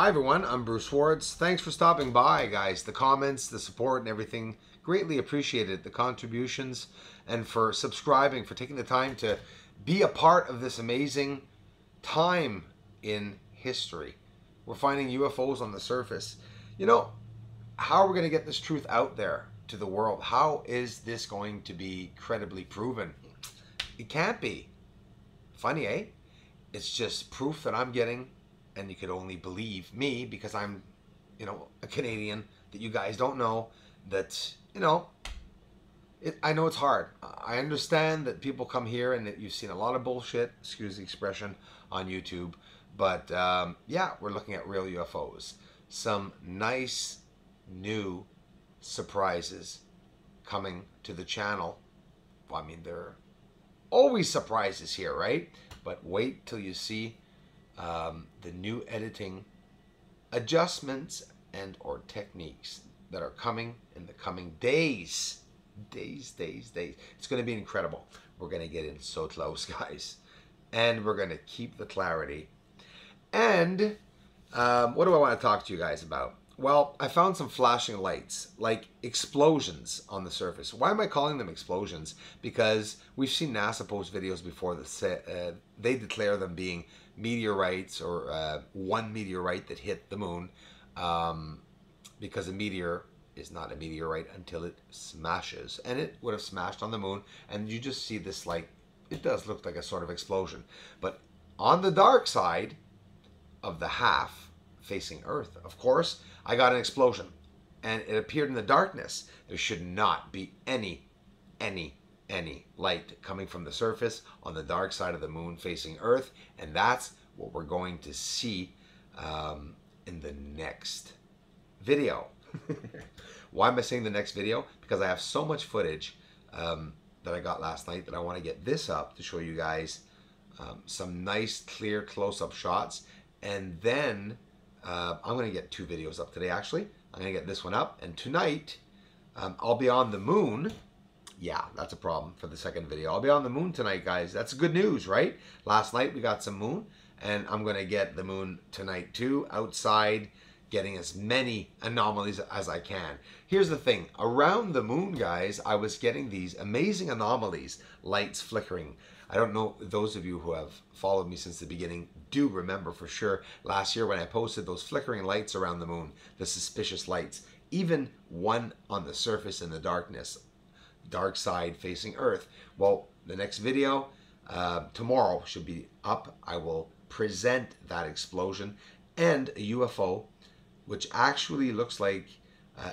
Hi everyone, I'm Bruce Schwartz. Thanks for stopping by, guys. The comments, the support, and everything, greatly appreciated. The contributions, and for subscribing, for taking the time to be a part of this amazing time in history. We're finding UFOs on the surface. You know, how are we going to get this truth out there to the world? How is this going to be credibly proven? It can't be. Funny, eh? It's just proof that I'm getting, and you could only believe me because I'm, a Canadian that you guys don't know. That, I know it's hard. I understand that people come here and that you've seen a lot of bullshit, excuse the expression, on YouTube. But yeah, we're looking at real UFOs. Some nice new surprises coming to the channel. Well, I mean, there are always surprises here, right? But wait till you see the new editing adjustments and or techniques that are coming in the coming days. Days. It's going to be incredible. We're going to get in so close, guys. And we're going to keep the clarity. And what do I want to talk to you guys about? Well, I found some flashing lights, like explosions on the surface. Why am I calling them explosions? Because we've seen NASA post videos before that they declare them being meteorites, or one meteorite that hit the moon, because a meteor is not a meteorite until it smashes. And it would have smashed on the moon, and you just see this, like, it does look like a sort of explosion. But on the dark side of the half facing Earth, of course, I got an explosion, and it appeared in the darkness. There should not be any light coming from the surface on the dark side of the moon facing Earth, and that's what we're going to see in the next video. Why am I saying the next video? Because I have so much footage that I got last night that I want to get this up to show you guys some nice, clear, close-up shots. And then I'm going to get 2 videos up today, actually. I'm going to get this one up. And tonight, I'll be on the moon. Yeah, that's a problem for the second video. I'll be on the moon tonight, guys. That's good news, right? Last night, we got some moon. And I'm going to get the moon tonight, too, outside, getting as many anomalies as I can. Here's the thing. Around the moon, guys, I was getting these amazing anomalies, lights flickering. I don't know, those of you who have followed me since the beginning do remember for sure last year when I posted those flickering lights around the moon, the suspicious lights, even one on the surface in the darkness, dark side facing Earth. Well, the next video, tomorrow, should be up. I will present that explosion and a UFO, which actually looks like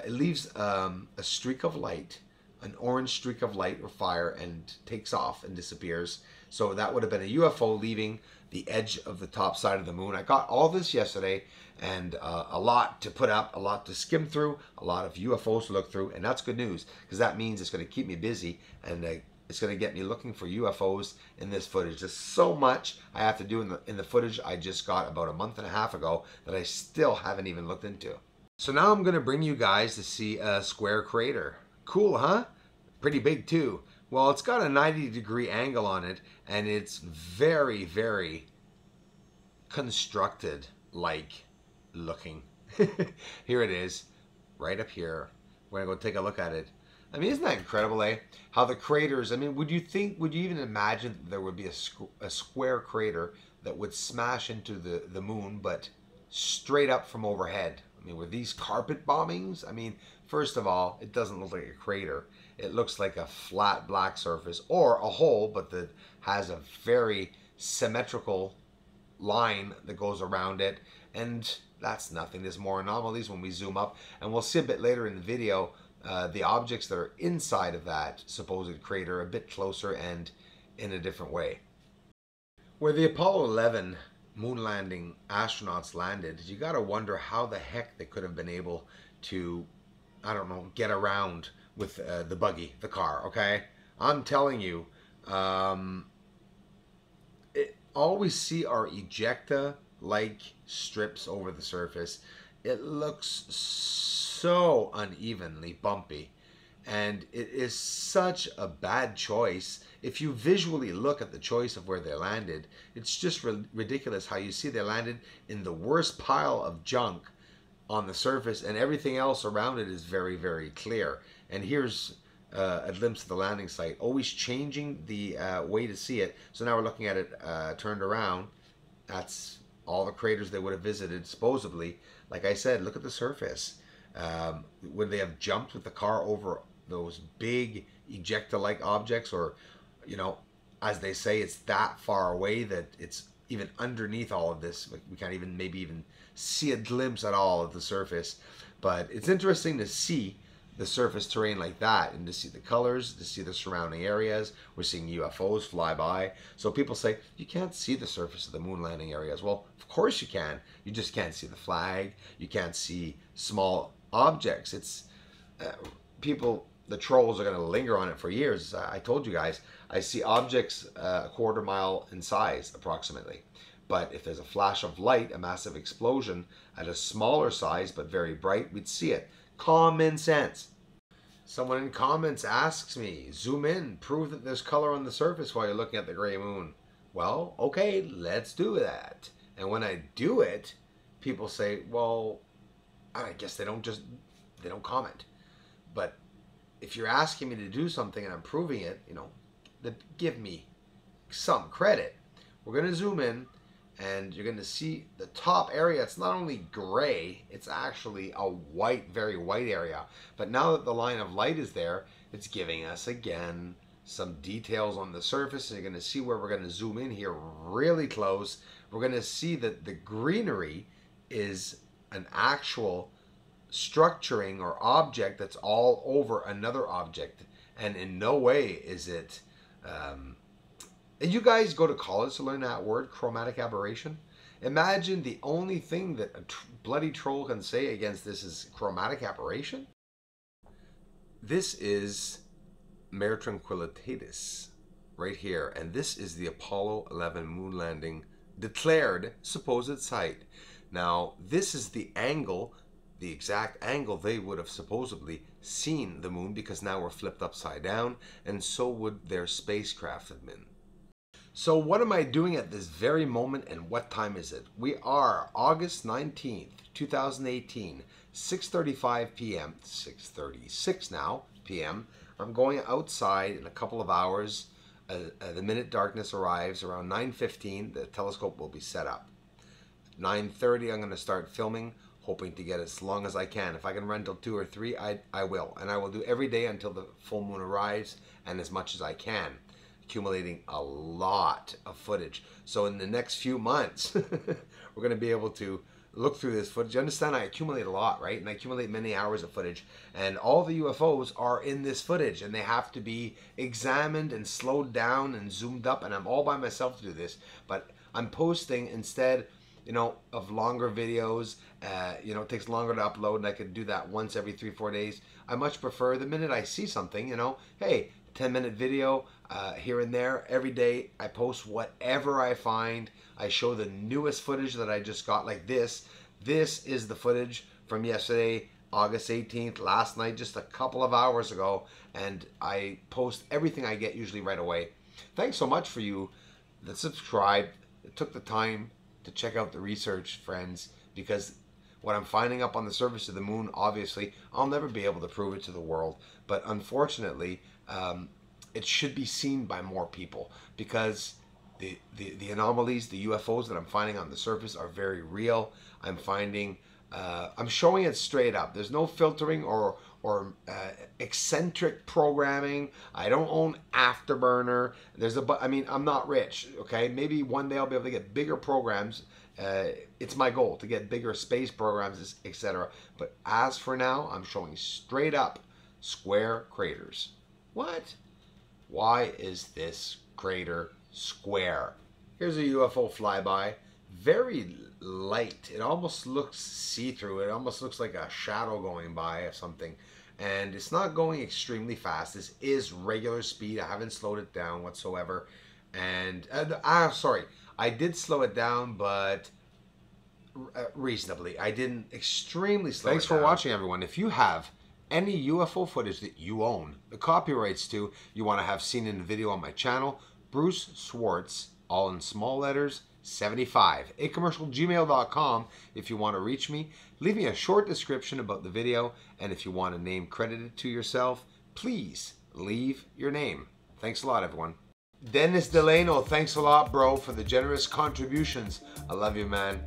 it leaves a streak of light, an orange streak of light or fire, and takes off and disappears. So that would have been a UFO leaving the edge of the top side of the moon. I got all this yesterday, and a lot to put up, a lot to skim through, a lot of UFOs to look through, and that's good news because that means it's going to keep me busy, and it's going to get me looking for UFOs in this footage. There's so much I have to do in the footage I just got about a month and a half ago that I still haven't even looked into. So now I'm going to bring you guys to see a square crater. Cool, huh? Pretty big too. Well, it's got a 90-degree angle on it, and it's very, very constructed like looking. Here it is, right up here. We're going to go take a look at it. I mean, isn't that incredible, eh? How the craters, I mean, would you even imagine that there would be a square crater that would smash into the moon, but straight up from overhead? I mean, were these carpet bombings? I mean, first of all, it doesn't look like a crater. It looks like a flat black surface or a hole, but that has a very symmetrical line that goes around it. And that's nothing. There's more anomalies when we zoom up. And we'll see a bit later in the video the objects that are inside of that supposed crater a bit closer and in a different way. Where the Apollo 11 moon landing astronauts landed, you got to wonder how the heck they could have been able to, I don't know, get around with the buggy, the car, okay? I'm telling you, all we see are ejecta-like strips over the surface. It looks so unevenly bumpy. And it is such a bad choice. If you visually look at the choice of where they landed, it's just ridiculous how you see they landed in the worst pile of junk on the surface, and everything else around it is very, very clear. And here's a glimpse of the landing site, always changing the way to see it. So now we're looking at it turned around. That's all the craters they would have visited, supposedly. Like I said, look at the surface. Would they have jumped with the car over those big ejecta-like objects, or, you know, as they say, it's that far away that it's even underneath all of this. We can't even maybe even see a glimpse at all of the surface. But it's interesting to see the surface terrain like that, and to see the colors, to see the surrounding areas. We're seeing UFOs fly by. So people say, you can't see the surface of the moon landing areas. Well, of course you can. You just can't see the flag. You can't see small objects. It's people, the trolls are going to linger on it for years. I told you guys, I see objects a quarter mile in size approximately. But if there's a flash of light, a massive explosion at a smaller size but very bright, we'd see it. Common sense. Someone in comments asks me, zoom in, prove that there's color on the surface while you're looking at the gray moon. Well, okay, let's do that. And when I do it, people say, well, I guess they don't comment. But if you're asking me to do something and I'm proving it, you know, give me some credit. We're going to zoom in, and you're going to see the top area. It's not only gray, it's actually a white, very white area. But now that the line of light is there, it's giving us, again, some details on the surface. And you're going to see where we're going to zoom in here really close. We're going to see that the greenery is an actual structuring or object that's all over another object. And in no way is it... And you guys go to college to learn that word, chromatic aberration. Imagine the only thing that a bloody troll can say against this is chromatic aberration. This is Mare Tranquillitatis right here. And this is the Apollo 11 moon landing declared supposed site. Now, this is the angle, the exact angle they would have supposedly seen the moon, because now we're flipped upside down, and so would their spacecraft have been. So what am I doing at this very moment, and what time is it? We are August 19th, 2018, 6:35 p.m., 6:36 now p.m. I'm going outside in a couple of hours. The minute darkness arrives, around 9:15, the telescope will be set up. 9:30, I'm going to start filming, hoping to get as long as I can. If I can run till 2 or 3, I will. And I will do every day until the full moon arrives, and as much as I can, accumulating a lot of footage. So in the next few months, we're going to be able to look through this footage. You understand, I accumulate a lot, right? And I accumulate many hours of footage. And all the UFOs are in this footage, and they have to be examined and slowed down and zoomed up. And I'm all by myself to do this. But I'm posting instead, you know, of longer videos. You know, it takes longer to upload, and I could do that once every 3-4 days. I much prefer the minute I see something, you know, hey, 10-minute video here and there. Every day I post whatever I find. I show the newest footage that I just got, like this. This is the footage from yesterday, August 18th, last night, just a couple of hours ago, and I post everything I get usually right away. Thanks so much for you that subscribed, that took the time to check out the research, friends, because what I'm finding up on the surface of the moon, obviously, I'll never be able to prove it to the world. But unfortunately, it should be seen by more people, because the anomalies, the UFOs that I'm finding on the surface are very real. I'm finding, I'm showing it straight up. There's no filtering or eccentric programming. I don't own Afterburner. I mean, I'm not rich, okay? Maybe one day I'll be able to get bigger programs. It's my goal to get bigger space programs, etc. But as for now, I'm showing straight up square craters. What? Why is this crater square? Here's a UFO flyby. Very light. It almost looks see-through. It almost looks like a shadow going by of something. And it's not going extremely fast. This is regular speed. I haven't slowed it down whatsoever. And, sorry, I did slow it down, but reasonably. I didn't extremely slow it down. Thanks for watching, everyone. If you have any UFO footage that you own, the copyrights to, you want to have seen in the video on my channel, Bruce Swartz, all in small letters, 75, acommercialgmail.com if you want to reach me. Leave me a short description about the video, and if you want a name credited to yourself, please leave your name. Thanks a lot, everyone. Dennis Delano, thanks a lot, bro, for the generous contributions. I love you, man.